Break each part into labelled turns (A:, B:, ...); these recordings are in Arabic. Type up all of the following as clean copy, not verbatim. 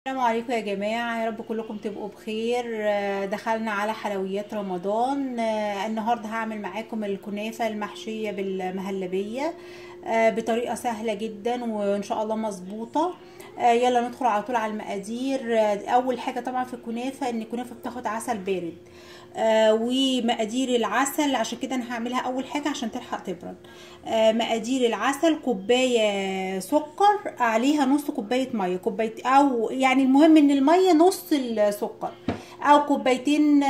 A: السلام عليكم يا جماعة، يا رب كلكم تبقوا بخير. دخلنا على حلويات رمضان. النهاردة هعمل معاكم الكنافة المحشية بالمهلبية بطريقة سهلة جدا وإن شاء الله مظبوطة. يلا ندخل على طول على المقادير. أول حاجة طبعا في الكنافة إن الكنافة بتاخد عسل بارد. ومقادير العسل عشان كده انا هعملها اول حاجه عشان تلحق تبرد. مقادير العسل: كوبايه سكر عليها نص كوبايه ميه، كوبايه او يعني المهم ان الميه نص السكر، او كوبايتين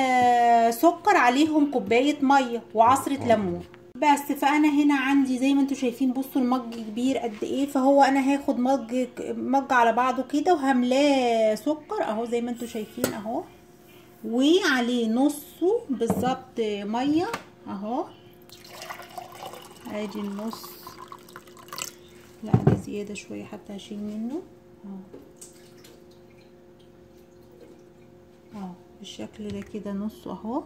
A: سكر عليهم كوبايه ميه وعصره ليمون. بس فانا هنا عندي زي ما انتم شايفين، بصوا المج كبير قد ايه، فهو انا هاخد مج على بعضه كده وهملاه سكر اهو زي ما انتم شايفين اهو، وعليه نصه بالظبط ميه اهو. ادي النص، لا ده زياده شويه حتى هشيل منه اهو بالشكل ده كده، نص اهو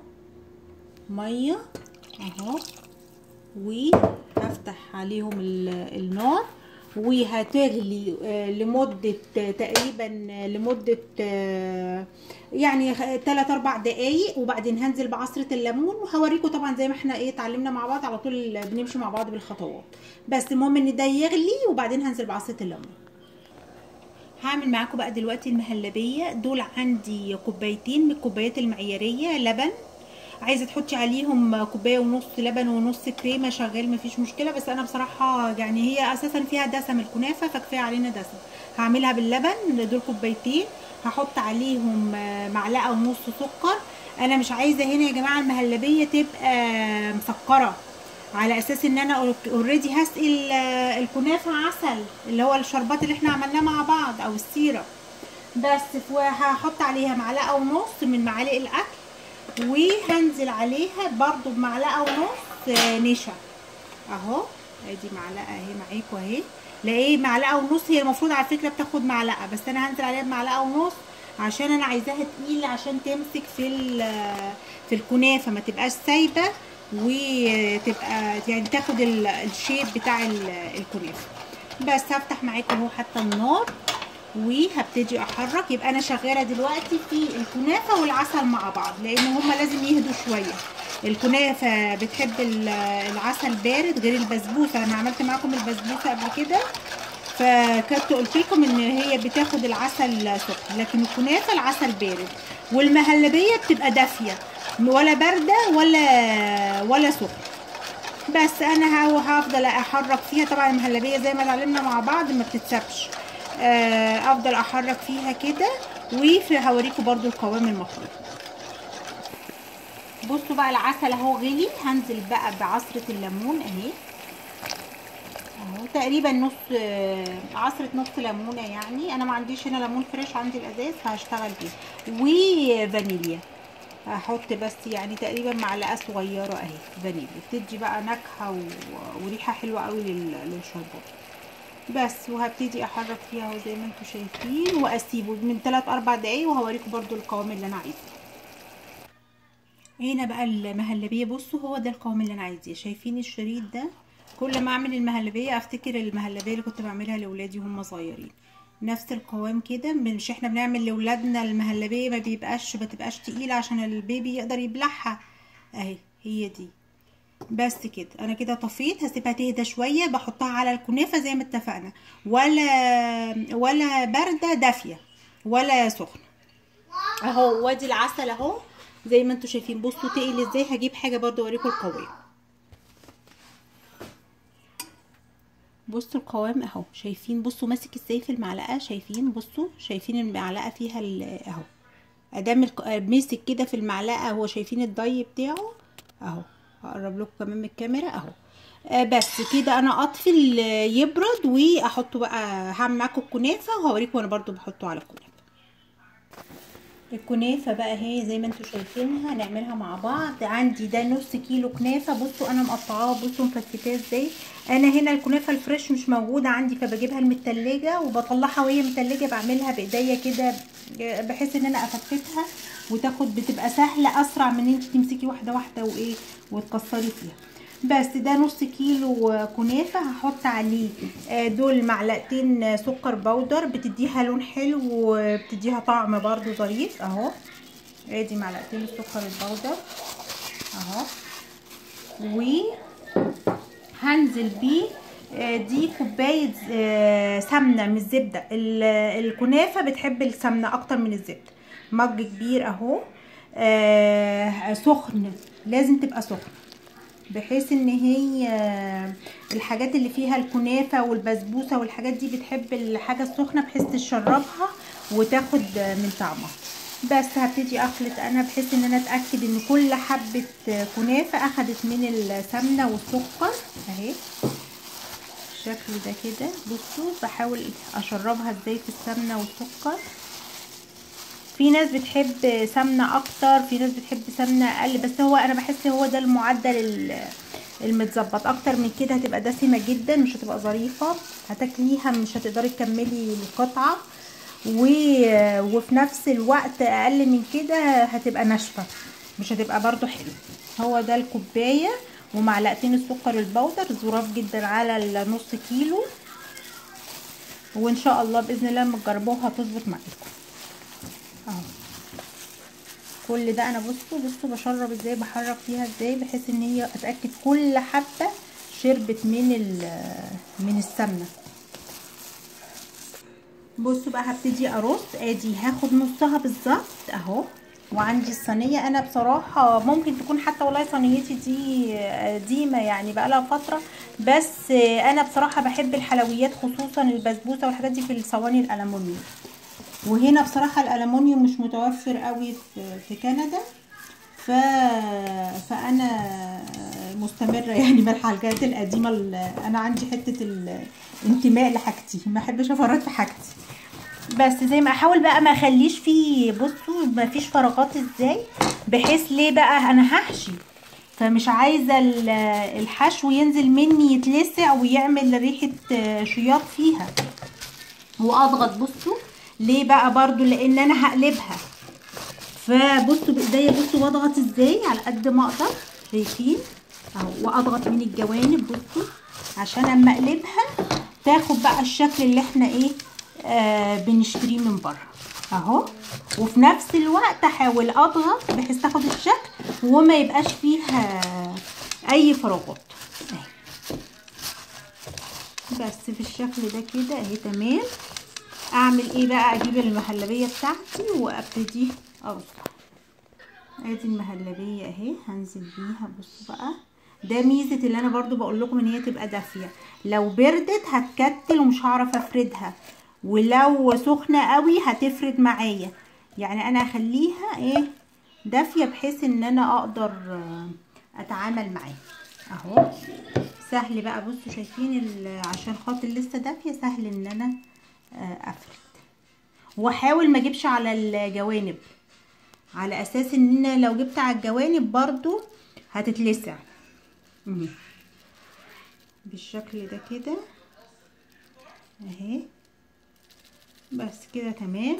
A: ميه اهو. وهفتح عليهم النار وهتغلي لمدة تقريبا لمدة يعني 3-4 دقايق، وبعدين هنزل بعصرة الليمون وهوريكم طبعا زي ما احنا اتعلمنا مع بعض على طول، بنمشي مع بعض بالخطوات. بس المهم ان ده يغلي وبعدين هنزل بعصرة الليمون. هعمل معاكم بقى دلوقتي المهلبية. دول عندي كوبايتين من الكوبايات المعيارية لبن، عايزه تحطي عليهم كوبايه ونص لبن ونص كريمه شغال مفيش مشكله، بس انا بصراحه يعني هي اساسا فيها دسم الكنافه فكفايه علينا دسم. هعملها باللبن، دول كوبايتين. هحط عليهم معلقه ونص سكر. انا مش عايزه هنا يا جماعه المهلبيه تبقى مسكره، على اساس ان انا اوريدي هسقي الكنافه عسل اللي هو الشربات اللي احنا عملناه مع بعض او السيرة. بس وهحط عليها معلقه ونص من معالق الاكل، وهنزل عليها برضو بمعلقه ونص نشا اهو. ادي معلقه اهي معاكم اهي، لا ايه معلقه ونص، هي المفروض على فكره بتاخد معلقه، بس انا هنزل عليها بمعلقه ونص عشان انا عايزاها تقيله عشان تمسك في الكنافه ما تبقاش سايبه، وتبقى يعني تاخد الشيب بتاع الكنافه. بس هفتح معاكم اهو حتى النار وهبتدي احرك. يبقى انا شغاله دلوقتي في الكنافه والعسل مع بعض لان هما لازم يهدوا شويه. الكنافه بتحب العسل بارد غير البسبوسه، انا عملت معاكم البسبوسه قبل كده فكنت قلت لكم ان هي بتاخد العسل سخن، لكن الكنافه العسل بارد. والمهلبيه بتبقى دافيه ولا بارده ولا سخن. بس انا هفضل احرك فيها. طبعا المهلبيه زي ما اتعلمنا مع بعض ما بتتسابش، افضل احرك فيها كده. وهوريكم برضو القوام المفروض. بصوا بقى العسل اهو غلي، هنزل بقى بعصرة الليمون اهي اهو، تقريبا نص عصرة نص ليمونة، يعني انا ما عنديش هنا ليمون فريش، عندي الازاز فهشتغل بيه. وفانيليا هحط بس يعني تقريبا معلقة صغيرة اهي فانيليا، بتدي بقى نكهة وريحة حلوة قوي للشربات. بس وهبتدي احرك فيها اهو زي ما انتم شايفين، واسيبه من 3-4 دقايق وهوريكم برضو القوام اللي انا عايزاه. هنا بقى المهلبيه، بصوا هو ده القوام اللي انا عايزاه. شايفين الشريط ده؟ كل ما اعمل المهلبيه افتكر المهلبيه اللي كنت بعملها لاولادي وهم صغيرين، نفس القوام كده. مش احنا بنعمل لاولادنا المهلبيه ما بتبقاش تقيله عشان البيبي يقدر يبلعها اهي، هي دي. بس كده انا كده طفيت، هسيبها تهدى شويه، بحطها على الكنافه زي ما اتفقنا، ولا بارده دافيه ولا سخنه اهو. وادي العسل اهو زي ما انتم شايفين. بصوا تقل ازاي، هجيب حاجه برضو اوريكم القوام. بصوا القوام اهو، شايفين؟ بصوا ماسك ازاي في المعلقه، شايفين؟ بصوا شايفين المعلقه فيها اهو، ادام مسك كده في المعلقه اهو، شايفين الضي بتاعه اهو. هقرب لكم كمان من الكاميرا اهو. بس كده انا اطفي يبرد واحطه بقى. هعمل معاكم الكنافه وهوريكم انا برضو بحطه على الكنافه. الكنافه بقى اهي زي ما انتم شايفينها، هنعملها مع بعض. عندي ده نص كيلو كنافه، بصوا انا مقطعاها، بصوا مفتفتاها ازاي. انا هنا الكنافه الفريش مش موجوده عندي فبجيبها من التلاجة وبطلعها وهي من التلاجة، بعملها بايديا كده بحيث ان انا افتفتها وتاخد، بتبقى سهله اسرع من ان انت تمسكي واحده واحده وايه وتكسري فيها. بس ده نص كيلو كنافه. هحط عليه دول معلقتين سكر بودر، بتديها لون حلو وبتديها طعم برضو ظريف اهو. ادي معلقتين السكر البودر اهو، وهنزل بيه دي كوبايه سمنه من الزبده. الكنافه بتحب السمنه اكتر من الزبده. مج كبير اهو سخن، لازم تبقى سخن بحيث ان هي الحاجات اللي فيها الكنافه والبسبوسه والحاجات دي بتحب الحاجه السخنه بحيث تشربها وتاخد من طعمها. بس هبتدي اخلط انا بحيث ان انا اتاكد ان كل حبه كنافه اخدت من السمنه والسكر اهي بالشكل ده كده. بصوا بحاول اشربها ازاي في السمنه والسكر. في ناس بتحب سمنه اكتر، في ناس بتحب سمنه اقل، بس هو انا بحس هو ده المعدل المتظبط. اكتر من كده هتبقى دسمه جدا، مش هتبقى ظريفه، هتاكليها مش هتقدري تكملي القطعه. وفي نفس الوقت اقل من كده هتبقى ناشفه، مش هتبقى برضو حلو. هو ده الكوبايه ومعلقتين السكر البودر ظراف جدا على النص كيلو، وان شاء الله باذن الله لما تجربوها هتظبط معاكم اهو. كل ده انا بصوا بشرب ازاي، بحرك فيها ازاي بحيث ان هي اتاكد كل حبه شربت من السمنه. بصوا بقى هبتدي ارص. ادي هاخد نصها بالظبط اهو، وعندي الصينيه. انا بصراحه ممكن تكون حتى والله صينيتي دي قديمه يعني بقالها فتره، بس انا بصراحه بحب الحلويات خصوصا البسبوسه والحاجات دي في الصواني الالومنيوم. وهنا بصراحه الالومنيوم مش متوفر قوي في كندا، فانا مستمره يعني بالحاجات القديمه. انا عندي حته الانتماء لحاجتي، ما احبش افرط في حاجتي. بس زي ما احاول بقى ما اخليش فيه، بصوا ما فيش فراغات ازاي، بحيث ليه بقى انا هحشي، فمش عايزه الحشو ينزل مني يتلسع ويعمل ريحه شياط فيها. واضغط بصوا ليه بقى برضو لان انا هقلبها، فبصوا بايديا بصوا بضغط ازاي على قد ما اقدر، شايفين اهو، واضغط من الجوانب بصوا عشان اما اقلبها تاخد بقى الشكل اللي احنا ايه بنشتريه من بره اهو. وفي نفس الوقت احاول اضغط بحيث تاخد الشكل وما يبقاش فيها اي فراغات اهي. بس في الشكل ده كده اهي تمام. اعمل ايه بقى؟ اجيب المهلبيه بتاعتي وابتدي ارص. ادي المهلبيه اهي هنزل بيها. بصوا بقى ده ميزه اللي انا برضو بقول لكم ان هي تبقى دافيه، لو بردت هتكتل ومش هعرف افردها، ولو سخنه قوي هتفرد معايا. يعني انا اخليها ايه دافيه بحيث ان انا اقدر اتعامل معاها اهو. سهل بقى بصوا شايفين عشان خاطر لسه دافيه سهل ان انا افرد. واحاول ما اجيبش على الجوانب على اساس ان انا لو جبت على الجوانب برضو هتتلسع بالشكل ده كده اهي. بس كده تمام.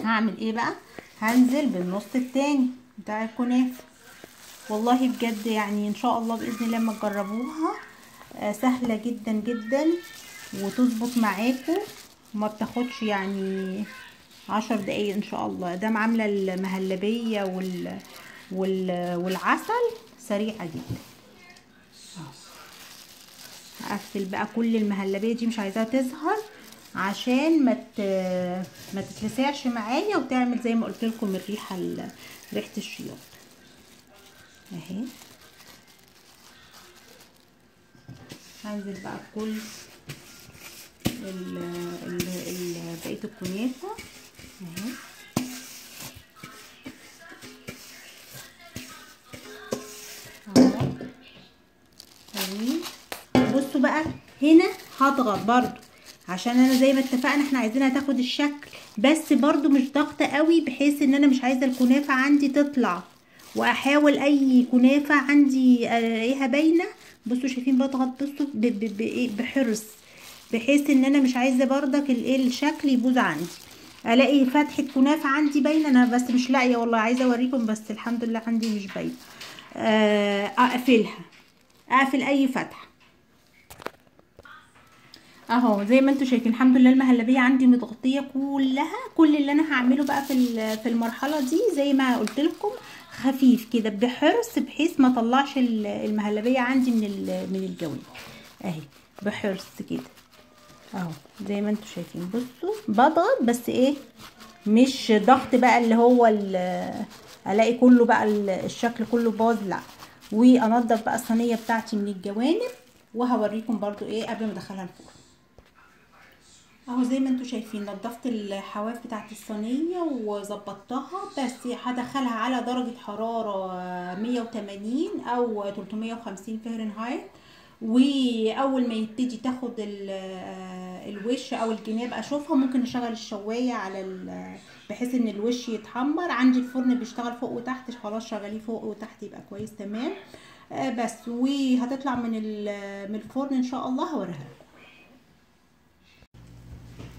A: هعمل ايه بقى؟ هنزل بالنص التاني بتاع الكنافه. والله بجد يعني ان شاء الله باذن الله لما تجربوها سهله جدا جدا وتظبط معاكم، ما بتاخدش يعني 10 دقايق ان شاء الله. ده عامله المهلبيه والعسل سريعه جدا. هقفل بقى كل المهلبيه دي، مش عايزاها تظهر عشان ما تتلسعش معايا وتعمل زي ما قلت لكم الريحه ريحه الشياط اهي. هنزل بقى بكل بقيه الكنافه اهي. بصوا بقى هنا هضغط برضو عشان انا زي ما اتفقنا احنا عايزينها تاخد الشكل، بس برضو مش ضغطه قوي بحيث ان انا مش عايزه الكنافه عندي تطلع. واحاول اي كنافه عندي الاقيها باينه. بصوا شايفين بضغط بصوا بحرص بحيث ان انا مش عايزه بردك الشكل يبوظ عندي. الاقي فتحه كنافه عندي باينه انا بس مش لاقيه والله، عايزه اوريكم بس الحمد لله عندي مش باينه. اقفلها اقفل اي فتحه اهو زي ما انتم شايفين. الحمد لله المهلبيه عندي متغطيه كلها. كل اللي انا هعمله بقى في المرحله دي زي ما قلت لكم خفيف كده بحرص، بحيث ما اطلعش المهلبيه عندي من الجوانب اهي، بحرص كده اهو زي ما انتم شايفين. بصوا بضغط بس ايه، مش ضغط بقى اللي هو الاقي كله بقى الشكل كله باظ، لا. وانضف بقى الصينيه بتاعتي من الجوانب، وهوريكم برضو ايه قبل ما ادخلها الفرن. اهو زي ما انتم شايفين نضفت الحواف بتاعت الصينيه وظبطتها، بس هدخلها على درجه حراره 180 او 350 فahrenheit. واول ما يبتدي تاخد الوش او الجناب اشوفها، ممكن اشغل الشوايه على بحيث ان الوش يتحمر. عندي الفرن بيشتغل فوق وتحت، خلاص شغليه فوق وتحت يبقى كويس تمام. بس وهتطلع من الفرن ان شاء الله هوريها.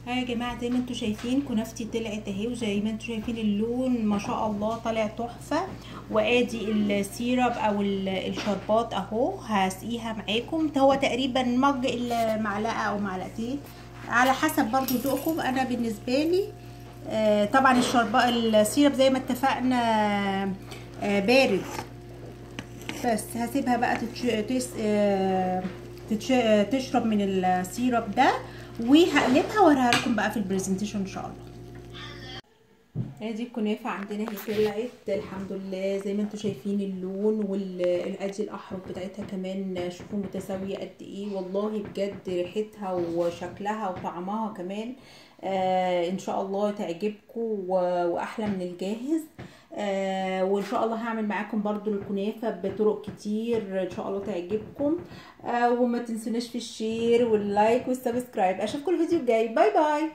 A: ها يا جماعه زي ما انتم شايفين كنافتي طلعت اهي، وزي ما انتم شايفين اللون ما شاء الله طالع تحفه. وادي السيرب او الشربات اهو هسقيها معاكم. هو تقريبا مج الا معلقه او معلقتين على حسب برضو ذوقكم. انا بالنسبه لي طبعا السيرب زي ما اتفقنا بارد، بس هسيبها بقى تشرب من السيرب ده، وهقلبها واوريها لكم بقى في البرزنتيشن ان شاء الله. ادي الكنافه عندنا هي طلعت الحمد لله زي ما انتم شايفين اللون، والادي الاحرف بتاعتها كمان شوفوا متساويه قد ايه. والله بجد ريحتها وشكلها وطعمها كمان ان شاء الله تعجبكم واحلى من الجاهز. وان شاء الله هعمل معاكم برضو الكنافه بطرق كتير ان شاء الله تعجبكم. وما تنسوناش في الشير واللايك والسبسكرايب. اشوفكم الفيديو الجاي. باي باي.